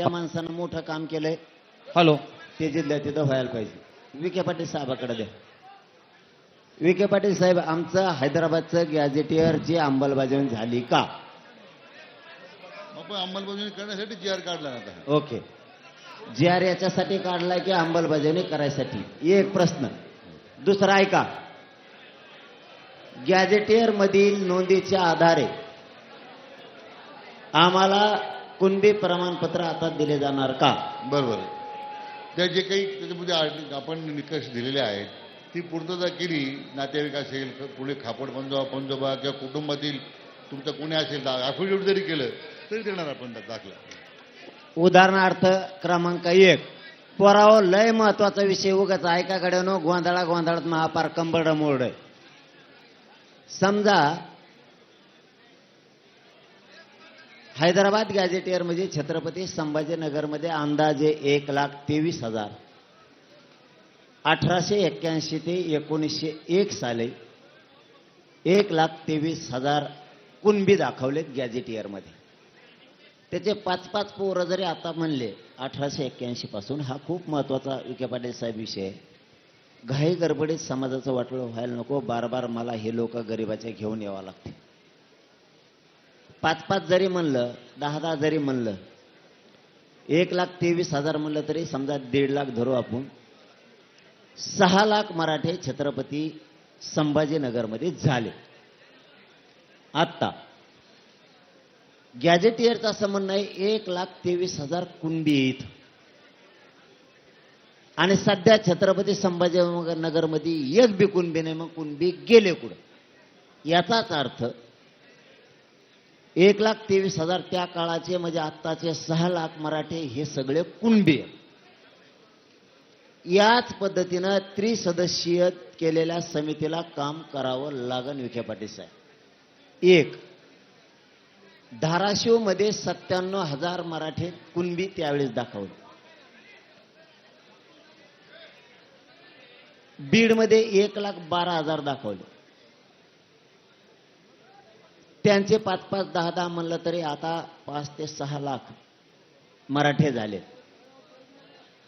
त्या माणसानं मोठं काम केलंय, हॅलो. ते जिल्ह्या तिथं व्हायला पाहिजे. विखे पाटील साहेबाकडे द्या. विखे पाटील साहेब, आमचं हैदराबादचं गॅझेटियरची अंमलबजावणी झाली का? आपण अंमलबजावणी करण्यासाठी जी आर काढला आता. ओके. जी आर याच्यासाठी काढलाय की अंमलबजावणी करायसाठी? एक प्रश्न. दुसरा ऐका, गॅझेटियर मधील नोंदीच्या आधारे आम्हाला कुणबी प्रमाणपत्र आता दिले जाणार का? बरोबर. त्या जे काही त्याच्यामध्ये आपण निकष दिलेले आहेत ती पूर्तता केली, नातेवाईक असेल, पुढे खापड पंजोबा किंवा कुटुंबातील तुमचं कोणी असेल, ॲफिडेव्हिट जरी केलं तरी देणार आपण दाखला. उदाहरणार्थ क्रमांक 1, पोराव लय महत्वाचा विषय, उगाच ऐकाकडे नो गोंधळात महापार कंबड मोड. समजा हैदराबाद गॅझेटियर मध्ये छत्रपती संभाजीनगरमध्ये अंदाजे 1,23,000 1881 ते 1901 साली 1,23,000 कुणबी दाखवलेत गॅझेटियर मध्ये. त्याचे 5-5 पोरं जरी आता म्हणले 1881 पासून, हा खूप महत्वाचा विखे पाटील साहेब विषय आहे. घाई गडबडीत समाजाचं वाटलं व्हायला नको, बार मला हे लोक गरिबाचे घेऊन यावं लागते. 5-5 जरी म्हणलं, 10-10 जरी म्हणलं, 1,23,000 म्हणलं तरी समजा 1.5 लाख धरू आपण. 6 लाख मराठे छत्रपती संभाजीनगरमध्ये झाले. आता गॅझेटियरचं असं म्हणणं आहे 1,23,000 कुणबी आहेत आणि सध्या छत्रपती संभाजीनगरमध्ये एक बी कुणबी नाही. मग कुणबी गेले कुठं? याचाच अर्थ 1,23,000 त्या काळाचे म्हणजे आत्ताचे 6 लाख मराठे हे सगळे कुणबी आहेत. याच पद्धतीनं त्रिसदस्यीय केलेल्या समितीला काम करावं लागन विखे पाटील साहेब. 1, धाराशिव मध्ये 97,000 मराठे कुणबी त्यावेळेस दाखवले. बीड मध्ये 1,12,000 दाखवले. त्यांचे 5-5, 10-10 म्हणलं तरी आता 5 ते 6 लाख मराठे झाले.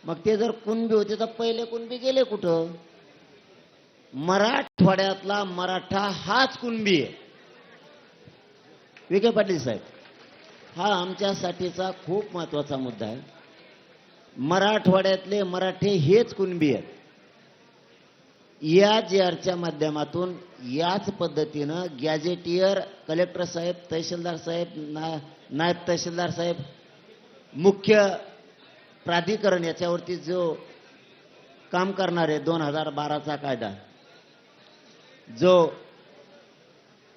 मग ते जर कुणबी होते तर पहिले कुणबी गेले कुठं? मराठवाड्यातला मराठा हाच कुणबी आहे. विखे पाटील साहेब, हा आमच्यासाठीचा खूप महत्वाचा मुद्दा आहे. मराठवाड्यातले मराठे हेच कुणबी आहेत. या जीआरच्या माध्यमातून याच पद्धतीनं गॅझेटियर, कलेक्टर साहेब, तहसीलदार साहेब, नायब तहसीलदार साहेब, मुख्य प्राधिकरण याच्यावरती जो काम करणारे 2012चा कायदा, जो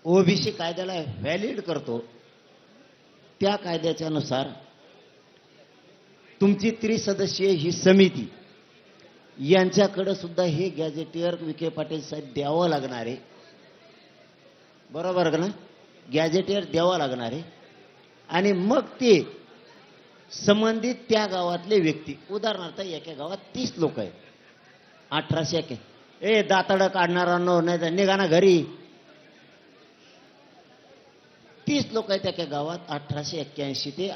ओबीसी कायद्याला व्हॅलिड करतो, त्या कायद्याच्या नुसार तुमची त्रिसदस्यीय ही समिती यांच्याकडे सुद्धा हे गॅझेटियर विखे पाटील साहेब द्यावं लागणार आहे. बरोबर का ना? गॅझेटियर द्यावं लागणार आहे. आणि मग ते संबंधित त्या गावातले व्यक्ती, उदाहरणार्थ एका गावात 30 लोक आहेत, 1881, दातडं काढणारांनो नाही तर निघा ना घरी. 30 लोक आहेत एका गावात 1881 ते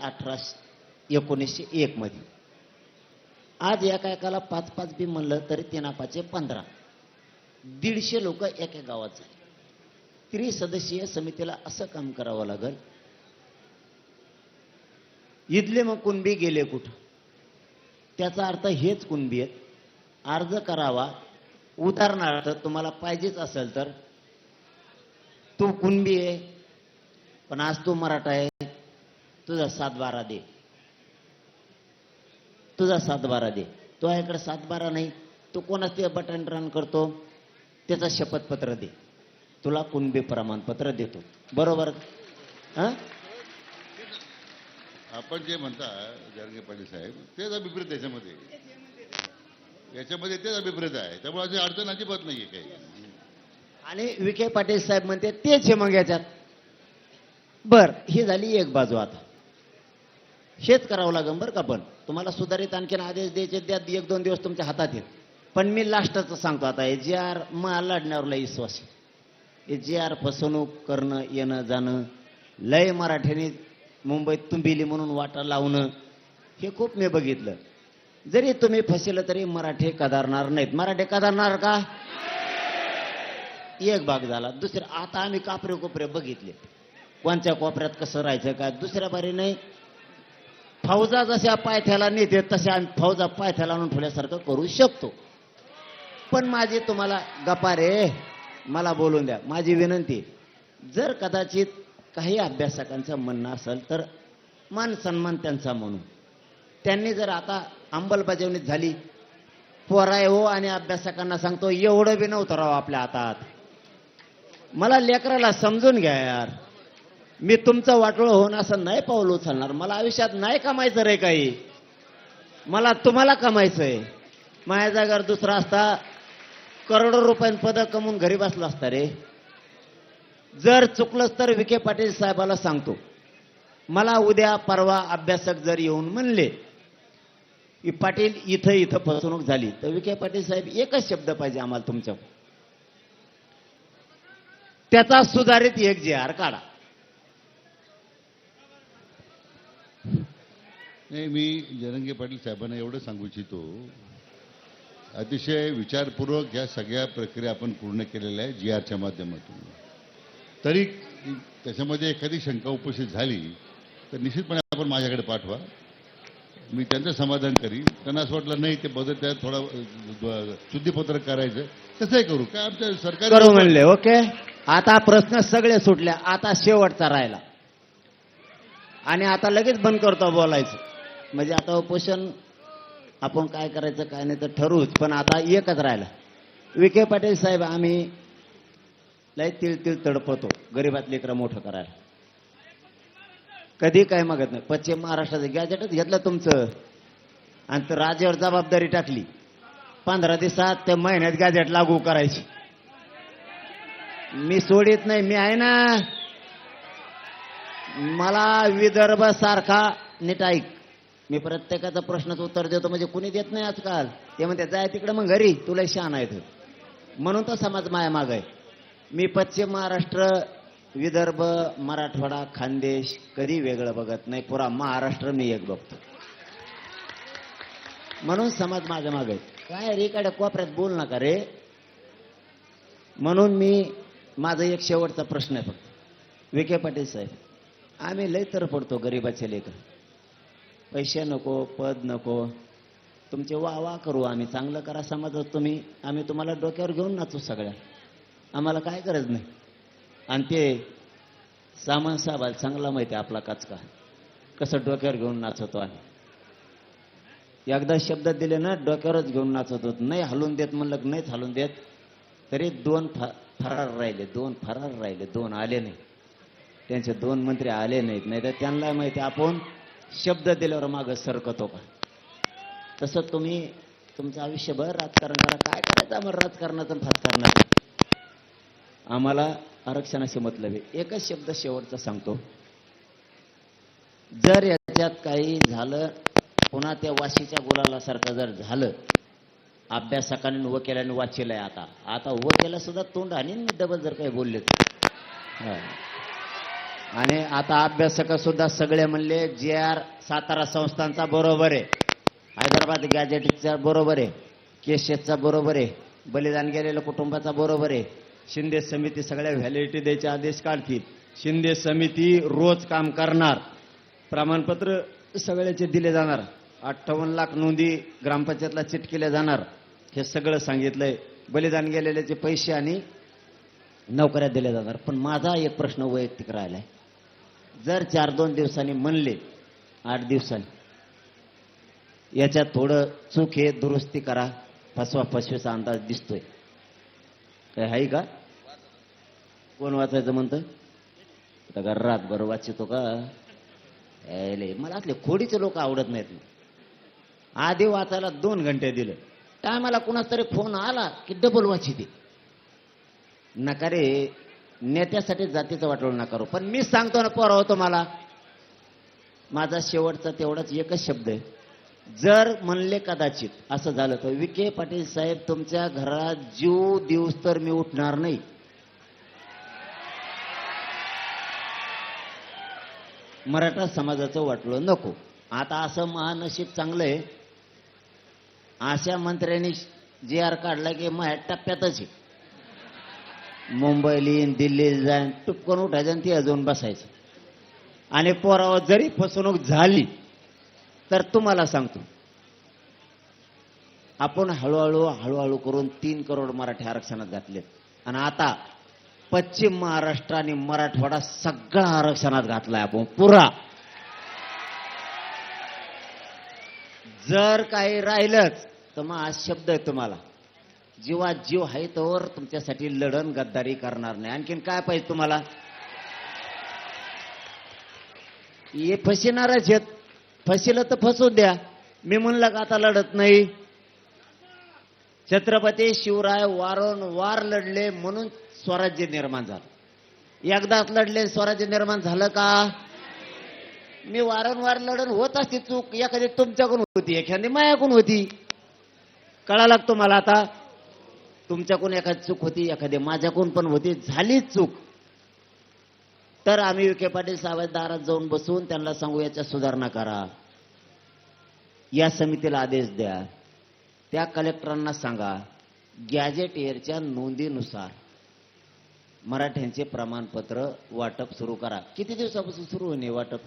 1901 मध्ये. आज एका एकाला 5-5 बी म्हणलं तरी 3-5 15, 150 लोक एका गावात झाले. त्रिसदस्यीय समितीला असं काम करावं लागल. इथले मग कुणबी गेले कुठं? त्याचा अर्थ हेच कुणबी आहेत. अर्ज करावा. उदाहरणार्थ तुम्हाला पाहिजेच असेल तर, तू कुणबी आहे पण आज तू मराठा आहे, तुझा 7-12 दे, तुझा 7-12 दे. तो याकडे 7-12 नाही, तू कोणाच ते बटन रन करतो त्याचा शपथपत्र दे, तुला कुणबी प्रमाणपत्र देतो. बरोबर? आपण जे म्हणता जरगे पाटील साहेब, तेच अभिप्रेत त्याच्यामध्ये तेच अभिप्रेत आहे. त्यामुळे अशी अडचण अजिबात नाहीये काही. आणि विखे पाटील साहेब म्हणते तेच आहे मग याच्यात. बर, ही झाली एक बाजू. आता हेच करावं लागेल बरं का. पण तुम्हाला सुधारित आणखीन आदेश द्यायचे, द्या, 1-2 दिवस तुमच्या हातात येत. पण मी लास्टचं सांगतो आता, एजीआर मला लढण्यावरला विश्वास आहे. एजीआर फसवणूक करणं, येणं जाणं, लय मराठ्यांनी मुंबईत तुंबिली म्हणून वाटा लावणं, हे खूप मी बघितलं. जरी तुम्ही फसिलं तरी मराठी कदारणार नाहीत. मराठी कदारणार का? एक भाग झाला. दुसरं, आता आम्ही कापरे कोपरे बघितले, कोणत्या कोपऱ्यात कसं राहायचं काय. दुसऱ्या बारी नाही, फौजा जशा पायथ्याला नेते तशा आम्ही फौजा पायथ्याला आणून ठेवल्यासारखं करू शकतो. पण माझी तुम्हाला गप्पा रे, मला बोलून द्या. माझी विनंती, जर कदाचित काही अभ्यासकांचं म्हणणं असेल तर मान सन्मान त्यांचा म्हणून, त्यांनी जर आता अंमलबजावणी झाली, पोराय हो आणि अभ्यासकांना सांगतो एवढं बी नव्हतं राव आपल्या हातात. मला लेकराला समजून घ्या यार. मी तुमचं वाटोळं होऊन असं नाही पाऊल उचलणार. मला आयुष्यात नाही कमायचं रे काही, मला तुम्हाला कमायचंय. माझ्या जागेवर दुसरा असता करोडो रुपयांचं पदक कमवून घरी बसला असता रे. जर चुकलंच तर विखे पाटील साहेबाला सांगतो, मला उद्या परवा अभ्यासक जर येऊन म्हणले की पाटील इथं इथं फसवणूक झाली, तर विखे पाटील साहेब एकच शब्द पाहिजे आम्हाला तुमच्या, त्याचा सुधारित एक JR काढा. नाही, मी जरांगे पाटील साहेबांना एवढं सांगू इच्छितो, अतिशय विचारपूर्वक ह्या सगळ्या प्रक्रिया आपण पूर्ण केलेल्या आहे JRच्या माध्यमातून. तरी त्याच्यामध्ये एखादी शंका उपस्थित झाली तर निश्चितपणे आपण माझ्याकडे पाठवा, मी त्यांचं समाधान करीन. त्यांना असं वाटलं नाही ते बदल त्यात थोडा शुद्धीपत्रक करायचं, तसंही करू. काय आमच्या सरकार करू म्हणले. ओके, आता प्रश्न सगळे सुटले. आता शेवटचा राहिला आणि आता लगेच बंद करतो बोलायचं. म्हणजे आता उपोषण आपण काय करायचं काय नाही तर ठरवूच. पण आता एकच राहिला. विखे पाटील साहेब, आम्ही लय तिळ तडपतो गरीबात लेकरं मोठं करायला. कधी काय मागत नाही. पश्चिम महाराष्ट्राचं गॅजेटच घेतलं तुमचं आणि तर राज्यावर जबाबदारी टाकली. 15 दिवसात ते महिन्यात गॅजेट लागू करायची. मी सोडित नाही, मी आहे ना. मला विदर्भ सारखा, नीट ऐक, मी प्रत्येकाचा प्रश्नाचं उत्तर देतो म्हणजे कुणी देत नाही आजकाल. ते म्हणते जाय तिकडे मग घरी, तुला शान आहे तर. म्हणून तर समाज माया माग आहे. मी पश्चिम महाराष्ट्र, विदर्भ, मराठवाडा, खानदेश कधी वेगळं बघत नाही. पुरा महाराष्ट्र मी एक बघतो. म्हणून समाज माझ्या मागे आहे. काय रे इकडे कोपऱ्यात बोल नका रे. म्हणून मी, माझा एक शेवटचा प्रश्न आहे फक्त. विखे पाटील साहेब, आम्ही लय तर पडतो गरीबाचे लेकर. पैसे नको, पद नको, तुमचे वा करू आम्ही. चांगलं करा समाजात तुम्ही, आम्ही तुम्हाला डोक्यावर घेऊन नाचू सगळ्या. आम्हाला काय गरज नाही. आणि ते सामान साहेबाला चांगला माहिती आहे आपला कचका कसं डोक्यावर घेऊन नाचवतो आम्ही. एकदा शब्द दिले ना डोक्यावरच घेऊन नाचत होत. नाही हलून देत म्हणलं नाहीच हलून देत. तरी 2 फरार राहिले, 2 फरार राहिले, 2 आले नाही. त्यांचे 2 मंत्री आले नाहीत. नाही तर त्यांना माहिती आपण शब्द दिल्यावर मागं सरकतो का. तसं तुम्ही तुमचं आयुष्यभर राजकारण करा. काय करायचं आम्हाला राजकारणाचं फासकारणाचं. आम्हाला आरक्षणाशी मतलब आहे. एकच शब्द शेवटचा सांगतो, जर याच्यात काही झालं, पुन्हा त्या वाशीच्या गुलालासारखं जर झालं, अभ्यासकांनी वकिलांनी वाचलंय. आता वकिला सुद्धा तोंड आणि डबल जर काही बोलले आणि आता अभ्यासक सुद्धा सगळे म्हणले JR सातारा संस्थांचा बरोबर आहे, हैदराबाद गॅजेटचा बरोबर आहे, केशेसचा बरोबर आहे, बलिदान गेलेल्या कुटुंबाचा बरोबर आहे. शिंदे समिती सगळ्या व्हॅलिडिटी द्यायचे आदेश काढतील. शिंदे समिती रोज काम करणार. प्रमाणपत्र सगळ्याचे दिले जाणार. 58 लाख नोंदी ग्रामपंचायतला चिटकेल्या जाणार. हे सगळं सांगितलंय. बलिदान गेलेल्याचे पैसे आणि नोकऱ्या दिल्या जाणार. पण माझा एक प्रश्न वैयक्तिक राहिलाय, जर 4-2 दिवसांनी म्हणले, 8 दिवसांनी, याच्यात थोडं चूक आहे, दुरुस्ती करा, फसवेचा अंदाज दिसतोय, काय आहे का? कोण वाचायचं म्हणतं? आता का रातभर वाचितो का? मला असले खोडीचे लोक आवडत नाहीत. आधी वाचायला 2 घंटे दिले, टायमाला कुणाच तरी फोन आला की डबल वाचिते. नका रे, नेत्यासाठी जातीचं वाटवून नका करू. पण मी सांगतो ना पोरा होतो मला, माझा शेवटचा तेवढाच एकच शब्द आहे, जर म्हणले कदाचित असं झालं तर विखे पाटील साहेब तुमच्या घरात जीव दिवस तर मी उठणार नाही. मराठा समाजाचं वाटलं नको. आता असं महानशीब चांगलं आहे, अशा मंत्र्यांनी जी आर काढला की माझ्या टप्प्यातच आहे. मुंबईला येईन, दिल्लीला जाईन, टुपकन उठायचं आणि ती अजून बसायचं. आणि पोरावर जरी फसवणूक झाली तर तुम्हाला सांगतो, आपण हळूहळू करून 3 करोड मराठी आरक्षणात घातलेत. आणि आता पश्चिम महाराष्ट्र आणि मराठवाडा सगळा आरक्षणात घातलाय आपण पुरा. जर काही राहिलंच तर मग आज शब्द आहे तुम्हाला, जीवात जीव आहे तोवर तुमच्यासाठी लढण गद्दारी करणार नाही. आणखीन काय पाहिजे तुम्हाला? हे फसिनारच आहेत, फसिलं तर फसू द्या. मी म्हणलं का आता लढत नाही. छत्रपती शिवराय वारंवार लढले म्हणून स्वराज्य निर्माण झालं. एकदाच लढले स्वराज्य निर्माण झालं का? मी वारंवार लढण होत असते चूक, एखादी तुमच्याकडून होती, एखादी मायाकडून होती. कळायला लागतो मला आता. तुमच्याकडून एखादी चूक होती, एखादी माझ्याकडून पण होती, झालीच चूक तर आम्ही विखे पाटील साहेब दारात जाऊन बसून त्यांना सांगू याच्या सुधारणा करा, या समितीला आदेश द्या, त्या कलेक्टरांना सांगा गॅजेटियरच्या नोंदीनुसार मराठ्यांचे प्रमाणपत्र वाटप सुरू करा. किती दिवसापासून सुरू होणे वाटप?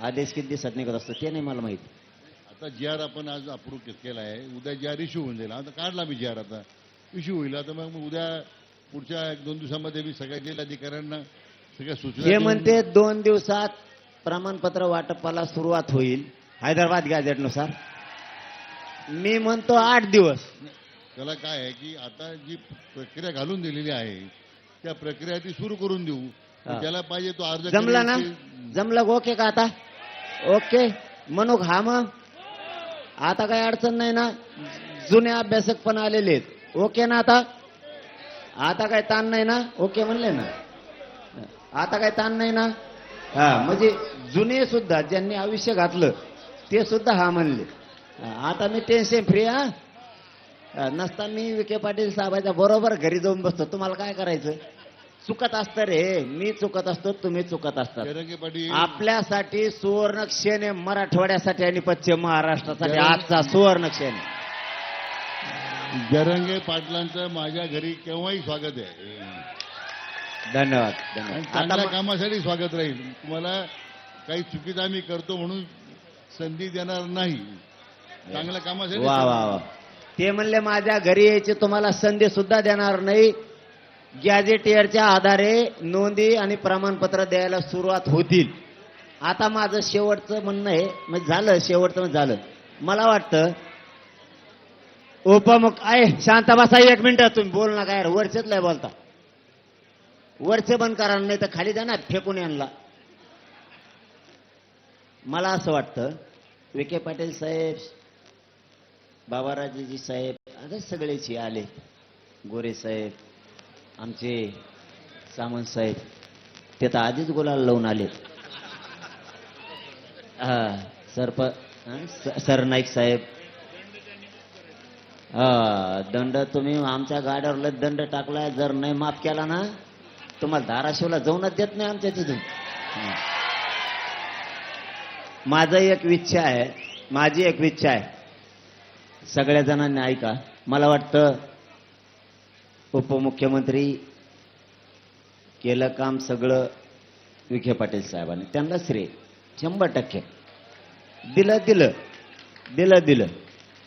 आदेश किती दिवसात निघत असतो ते नाही मला माहिती. आता जी आर आपण आज अप्रूव्ह केला आहे, उद्या जी आर इश्यू होऊन जाईल. आता काढला मी जी आर, आता इश्यू होईल. आता मग उद्या पुढच्या 1-2 दिवसामध्ये मी सगळ्या जिल्हाधिकाऱ्यांना सगळ्या सूचना हे म्हणते 2 दिवसात प्रमाणपत्र वाटपाला सुरुवात होईल हैदराबाद गॅझेटनुसार. मी म्हणतो 8 दिवस. त्याला काय आहे की आता जी प्रक्रिया घालून दिलेली आहे त्या प्रक्रिया ती सुरू करून देऊ. त्याला पाहिजे तो अर्ज जमला ना? जमलं ओके का आता? ओके म्हणू हा मग आता काही अडचण नाही ना? जुने अभ्यासक पण आलेले आहेत. ओके ना आता? आता काही ताण नाही ना? ओके म्हणले ना? आता काही ताण नाही ना? हा म्हणजे जुने सुद्धा ज्यांनी आयुष्य घातलं ते सुद्धा हा म्हणले. आता मी टेन्शन फ्री. नसता मी विखे पाटील साहेबाच्या बरोबर घरी जाऊन बसतो. तुम्हाला काय करायचं? चुकत असतं रे, मी चुकत असतो, तुम्ही चुकत असतात. जरांगे पाटील आपल्यासाठी सुवर्ण क्षण आहे, मराठवाड्यासाठी आणि पश्चिम महाराष्ट्रासाठी आजचा सुवर्ण क्षण. जरांगे पाटलांचं माझ्या घरी केव्हाही स्वागत आहे. धन्यवाद आणि धन्यवाद. चांगल्या आता कामासाठी स्वागत राहील. तुम्हाला काही चुकीचं आम्ही करतो म्हणून संधी देणार नाही. चांगल्या कामासाठी वा वा वा. ते म्हणले माझ्या घरी यायची तुम्हाला संधी सुद्धा देणार नाही. गॅजेटियरच्या आधारे नोंदी आणि प्रमाणपत्र द्यायला सुरुवात होतील. आता माझं शेवटचं म्हणणं आहे, म्हणजे झालं शेवटचं झालं. मला वाटतं आहे शांत बसा 1 मिनिट. तुम्ही बोल ना काय वरचेच लय बोलता. वरचे बंद करा, नाही तर खाली द्या ना फेकून यांना. मला असं वाटतं विखे पाटील साहेब, बाबाराजेजी साहेब, आता सगळेच आले, गोरे साहेब, आमचे सामंत साहेब, ते तर आधीच गुलाल लावून आले. सरनाईक साहेब, दंड तुम्ही आमच्या गाड्यावर दंड टाकलाय. जर नाही माफ केला ना तुम्हाला धाराशिवला जाऊनच देत नाही आमच्या तिथून. माझी एक इच्छा आहे, सगळ्या जणांनी ऐका. मला वाटतं उपमुख्यमंत्री केलं काम सगळं विखे पाटील साहेबांनी, त्यांना श्रेय 100% दिलं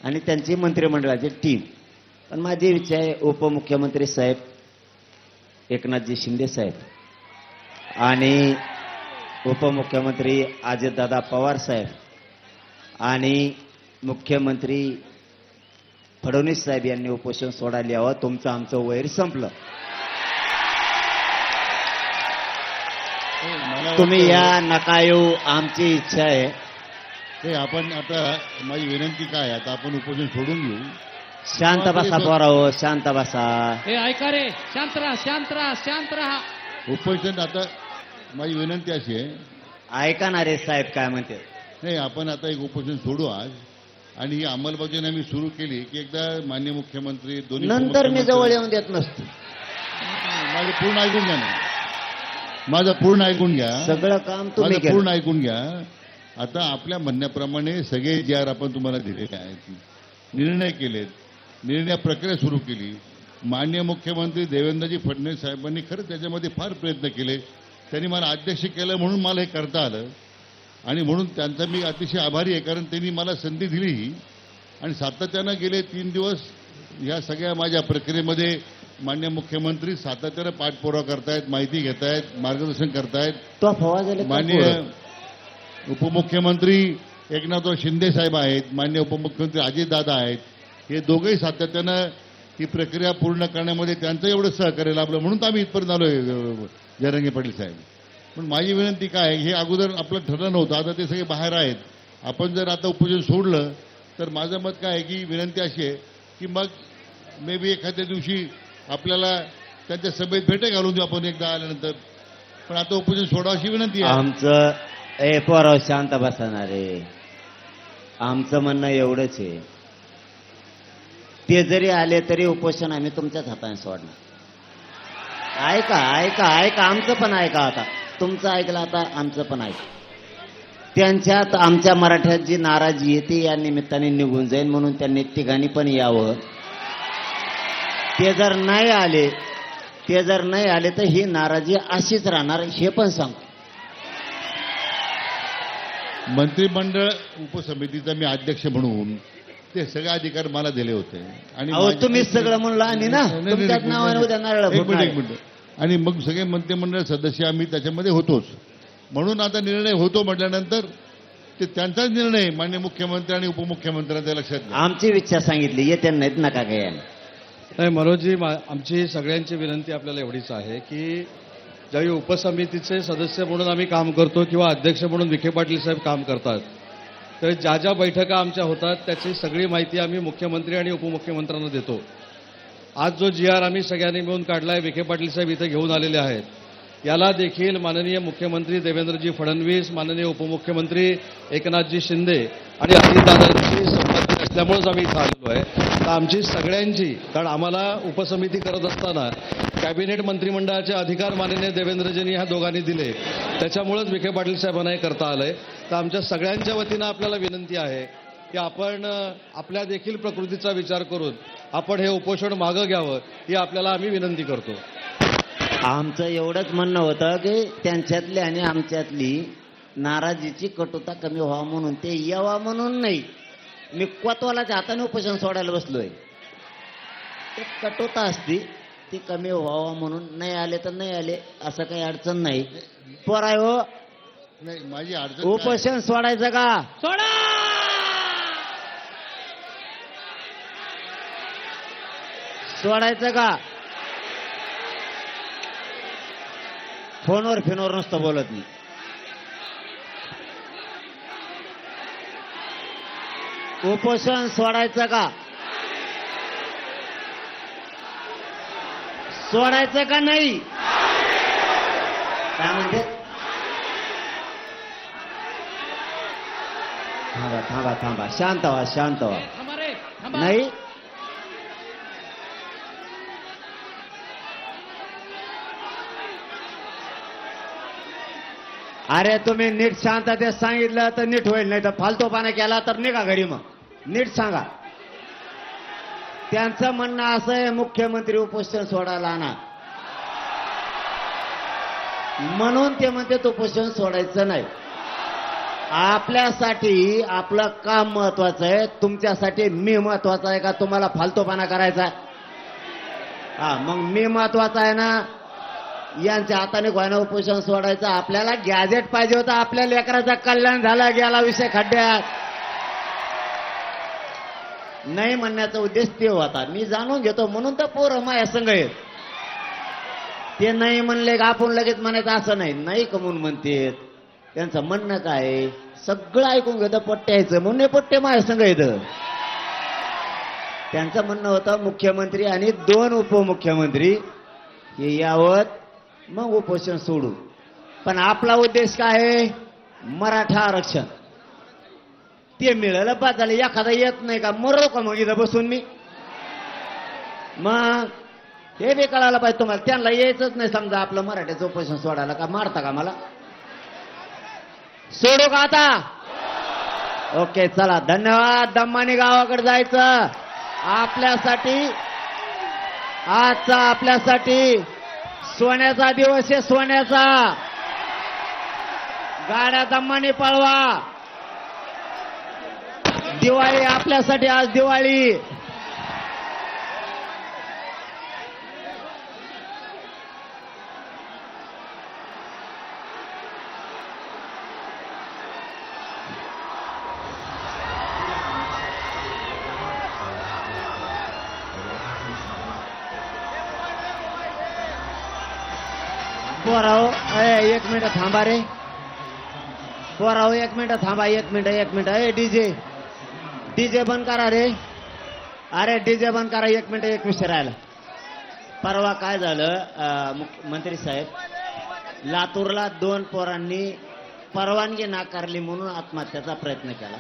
आणि त्यांची मंत्रिमंडळाची टीम. पण माझी इच्छा आहे उपमुख्यमंत्री साहेब एकनाथजी शिंदे साहेब आणि उपमुख्यमंत्री अजितदादा पवार साहेब आणि मुख्यमंत्री फडणवीस साहेब यांनी उपोषण सोडायला यावं. तुमचं आमचं वैर संपलं. तुम्ही या नका येऊ, आमची इच्छा आहे. ते आपण आता माझी विनंती काय, आता आपण उपोषण सोडून घेऊ. शांत बसा पोराओ, शांत बसा. हे ऐका रे, शांत राहा. उपोषण आता माझी विनंती अशी आहे. ऐका ना रे साहेब काय म्हणते. नाही, आपण आता एक उपोषण सोडू आज आणि ही अंमलबजावणी आम्ही सुरू केली की एकदा माननीय मुख्यमंत्री दोन्ही नंतर मी जवळ येऊन देत नसतो. माझे पूर्ण ऐकून घ्या ना. माझं पूर्ण ऐकून घ्या. सगळं काम तुम्ही माझं पूर्ण केलं. ऐकून घ्या. आता आपल्या म्हणण्याप्रमाणे सगळे जे आर आपण तुम्हाला दिलेले आहेत, निर्णय केलेत, निर्णय प्रक्रिया सुरू केली. माननीय मुख्यमंत्री देवेंद्रजी फडणवीस साहेबांनी खरंच त्याच्यामध्ये फार प्रयत्न केले. त्यांनी मला अध्यक्ष केलं म्हणून मला हे करता आलं आणि म्हणून त्यांचा मी अतिशय आभारी आहे, कारण त्यांनी मला संधी दिली आणि सातत्यानं गेले 3 दिवस या सगळ्या माझ्या प्रक्रियेमध्ये माननीय मुख्यमंत्री सातत्यानं पाठपुरावा करतायत, माहिती घेतायत, मार्गदर्शन करतायत. तो फवाज झाले का माननीय पोरं? उपमुख्यमंत्री एकनाथराव शिंदे साहेब आहेत, माननीय उपमुख्यमंत्री अजितदादा आहेत. हे दोघंही सातत्यानं ही प्रक्रिया पूर्ण करण्यामध्ये त्यांचं एवढं सहकार्य लाभलं म्हणून तर आम्ही इथपर्यंत आलोय. जयरंगे पाटील साहेब, पण माझी विनंती काय आहे, हे अगोदर आपलं ठरलं नव्हतं, आता ते सगळे बाहेर आहेत. आपण जर आता उपोषण सोडलं तर माझं मत काय आहे की विनंती अशी आहे की मग मे बी एखाद्या दिवशी आपल्याला त्यांच्या सभेत भेटे घालून देऊ आपण एकदा आल्यानंतर. पण आता उपोषण सोडावं अशी विनंती आहे. आमचं पोराव शांत बसणार आहे. आमचं म्हणणं एवढंच आहे, ते जरी आले तरी उपोषण आम्ही तुमच्याच हाताने सोडणार. ऐका ऐका ऐका, आमचं पण ऐका. आता तुमचं ऐकलं, आता आमचं पण ऐका. त्यांच्यात आमच्या मराठ्यात जी नाराजी आहे ती या निमित्ताने निघून जाईल म्हणून त्यांनी तिघांनी पण यावं. ते जर नाही आले तर ही नाराजी अशीच राहणार, हे पण सांगतो. मंत्रिमंडळ उपसमितीचा मी अध्यक्ष म्हणून ते सगळे अधिकार मला दिले होते आणि अहो तुम्हीच सगळं म्हणलं आणि ना तुमच्याच नावाने उद्या नारळ एक फुटणार आहे. मिनिट आणि मग सगळे मंत्रिमंडळ सदस्य आम्ही त्याच्यामध्ये होतोच. म्हणून आता निर्णय होतो म्हटल्यानंतर ते त्यांचाच निर्णय माननीय मुख्यमंत्री आणि उपमुख्यमंत्र्यांच्या लक्षात घ्या. आमची इच्छा सांगितली, येते नाहीत नका काय. नाही मनोजजी, आमची सगळ्यांची विनंती आपल्याला एवढीच आहे की ज्यावेळी उपसमितीचे सदस्य म्हणून आम्ही काम करतो किंवा अध्यक्ष म्हणून विखे पाटील साहेब काम करतात, तर ज्या ज्या बैठका आमच्या होतात त्याची सगळी माहिती आम्ही मुख्यमंत्री आणि उपमुख्यमंत्र्यांना देतो. आज जो GR आम्ही सगळ्यांनी मिळून काढलाय, विखे पाटील साहेब इथे घेऊन आलेले आहेत, याला देखील माननीय मुख्यमंत्री देवेंद्रजी फडणवीस, माननीय उपमुख्यमंत्री एकनाथजी शिंदे आणि अजितदादांशी संबंधित असल्यामुळेच आम्ही इथं आलेलो आहे. तर आमची सगळ्यांची, कारण आम्हाला उपसमिती करत असताना कॅबिनेट मंत्रिमंडळाचे अधिकार माननीय देवेंद्रजींनी ह्या दोघांनी दिले, त्याच्यामुळेच विखे पाटील साहेबांना हे करता आलंय. तर आमच्या सगळ्यांच्या वतीनं आपल्याला विनंती आहे की आपण आपल्या देखील प्रकृतीचा विचार करून आपण हे उपोषण मागं घ्यावं, ही आपल्याला आम्ही विनंती करतो. आमचं एवढंच म्हणणं होतं की त्यांच्यातली आणि आमच्यातली नाराजीची कटुता कमी व्हावा म्हणून, ते यावा म्हणून नाही. मी कोतवालाच्या हाताने उपोषण सोडायला बसलोय. ते कटुता असती ती कमी व्हावा म्हणून. नाही आले तर नाही आले, असं काही अडचण नाही. पोराय हो, नाही माझी अडचण काय आहे? उपोषण सोडायचं का? सोडा. सोडायचं का? फोनवर नुसतं बोलत नाही. उपोषण सोडायचं का? सोडायचं का नाही? काय म्हणते? थांबा थांबा थांबा, शांत व्हा शांत व्हा. थांबा रे, थांबा. नाही, अरे तुम्ही नीट शांततेत सांगितलं तर नीट होईल, नाही तर फालतूपणा केला तर निघा घरी. मग नीट सांगा. त्यांचं म्हणणं असं आहे, मुख्यमंत्री उपोषण सोडायला आणा म्हणून ते म्हणते उपोषण सोडायचं नाही. आपल्यासाठी आपलं काम महत्वाचं आहे, तुमच्यासाठी मी महत्वाचा आहे का तुम्हाला फालतूपणा करायचा आहे? हा, मग मी महत्वाचा आहे ना. यांच्या हाताने कोणा उपोषण सोडायचं. आपल्याला गॅजेट पाहिजे होतं, आपल्या लेकराचं कल्याण झालं, गेला विषय खड्ड्यात. नाही म्हणण्याचा उद्देश ते होता. मी जाणून घेतो म्हणून तर पोरं माझ्या संग आहेत. ते नाही म्हणले का आपण लगेच म्हणायचं असं नाही. नाही कमून म्हणतेत, त्यांचं म्हणणं काय सगळं ऐकून घेतं, पट्ट्यायचं म्हणून पट्टे माझ्या संग येतं. त्यांचं म्हणणं होतं मुख्यमंत्री आणि 2 उपमुख्यमंत्री हे यावत, मग उपोषण सोडू. पण आपला उद्देश काय आहे? मराठा आरक्षण. ते मिळालं बाद झालं. एखादा येत नाही का मरो का मग इथं बसून मी? मग हे बी कळायला पाहिजे तुम्हाला. त्यांना यायचंच नाही समजा आपलं मराठीचं उपोषण सोडायला. का मारता का मला? सोडू का आता? ओके चला धन्यवाद. दम्मानी गावाकडे जायचं. आपल्यासाठी आजचा आपल्यासाठी सोन्याचा दिवस आहे. सोन्याचा. गाड्या दम्मानी पळवा. दिवाळी आपल्यासाठी आज दिवाळी. पोराव एक मिनिट थांबा रे. पोराव एक मिनिट थांबा. एक मिनिट. डीजे बंद करा रे. अरे डीजे बंद करा. एक मिनिट एक विषय राहिला. परवा काय झालं मंत्री साहेब, लातूरला 2 पोरांनी परवानगी नाकारली म्हणून आत्महत्याचा प्रयत्न केला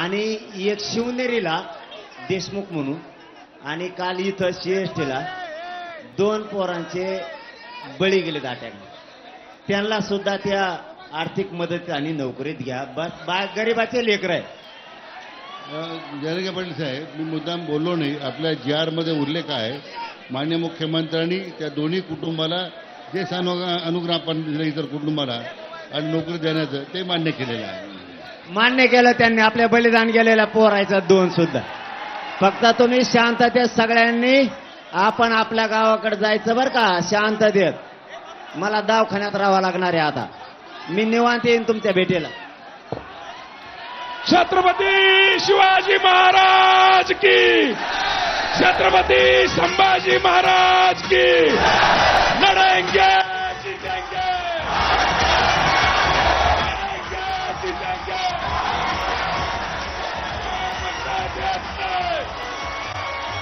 आणि एक शिवनेरीला देशमुख म्हणून आणि काल इथं सीएसटीला 2 पोरांचे बळी गेले अटॅकने. त्यांना सुद्धा त्या आर्थिक मदत आणि नोकरीत घ्या. बस गरीबाचे लेकर आहे. जयंत पाटील साहेब, मी मुद्दाम बोललो नाही. आपल्या GR मध्ये उल्लेख आहे, माननीय मुख्यमंत्र्यांनी त्या दोन्ही कुटुंबाला जे अनुग्रह आपण दिलं इतर कुटुंबाला आणि नोकरी देण्याचं ते मान्य केलेलं आहे. मान्य केलं त्यांनी. आपल्या बलिदान गेलेल्या पोरायचं 2 सुद्धा. फक्त तुम्ही शांततेत सगळ्यांनी आपण आपल्या गावाकडे जायचं बरं का. शांततेत. मला दवाखान्यात राहावं लागणार आहे आता. मी निवांत येईन तुमच्या भेटीला. छत्रपती शिवाजी महाराज की, छत्रपती संभाजी महाराज की. लढेंगे जीतेंगे, लढेंगे जीतेंगे.